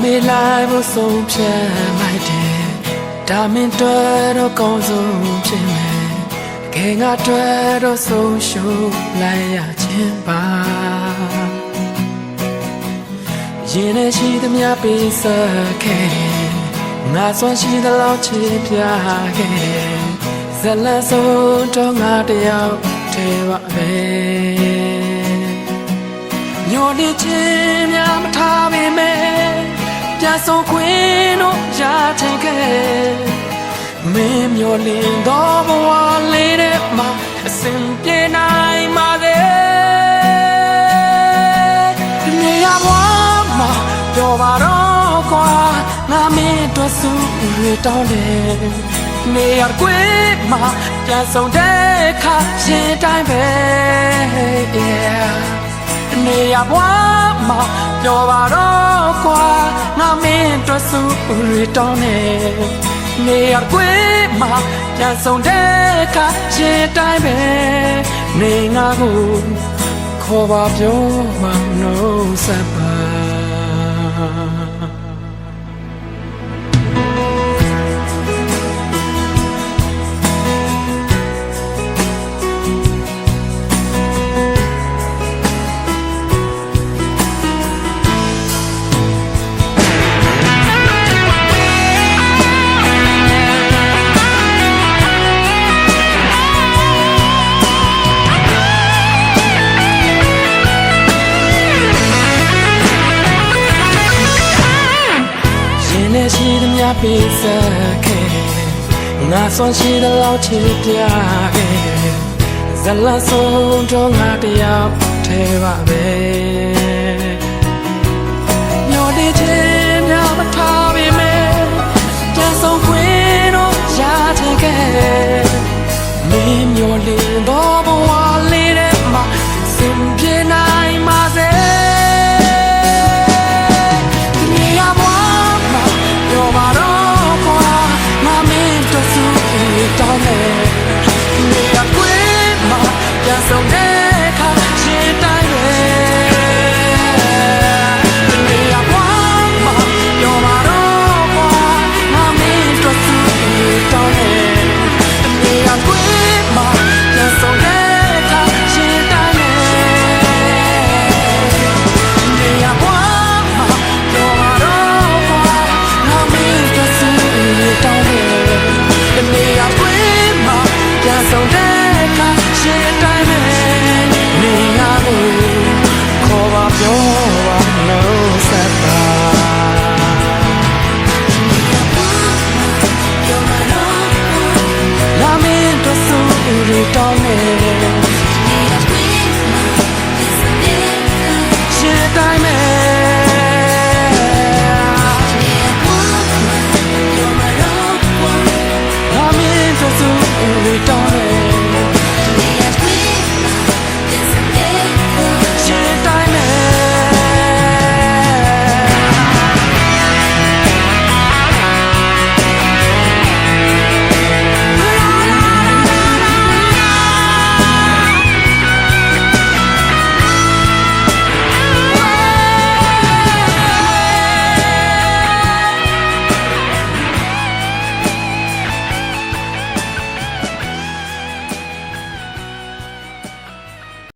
မေလိုက်ဖို့ဆုံးဖြတ်လိုက်တယ်ဒါမင်းတွေ့တော့ကောင်းဆုံးဖြစ်မယ်ခင်ငါတွေ့တော့ဆုံးရှုံးလိုက်ရခြင်းပါရင်နဲ့ရှိသမျှပေးဆက်ခဲ့ငါစွမ်းရှိသလောက်ချစ်ပြခဲ့ဇလန်ဆုံးတော့ငါတယောက်ထဲပါပဲညိုနေခြင်းများမထားပေမဲ့ပြန်ဆုံးခွင့်တို့ရချင်ခဲ့မင်းမျောလင်းတော့ဘဝလေးတဲ့မှာအစဉ်ပြေနိုင်ပါသေးနေရဘဝမှာပြောပါတော့ကွာငါမင်းတို့စုရတောင်းတယ်နေရကွေးမှာပြန်ဆုံးတဲ့ခါရှင်တိုင်းပဲနေရဘဝမှာပြောပါတော့ကွာငါမင်းတို့စုရတောင်းတယ်နေရကွေးမှာပြန်ဆုံးတဲ့ခါရှင်တိုင်းပဲနေငါကိုခေါ်ပါပြောမှနှုတ်ဆက်ပါရှိသမျှပေးဆက်ခဲ့ငါစွမ်းရှိသလောက်ချစ်ပြခဲ့ဇလန်ဆုံးတော့ငါတယောက်ထဲပါပဲ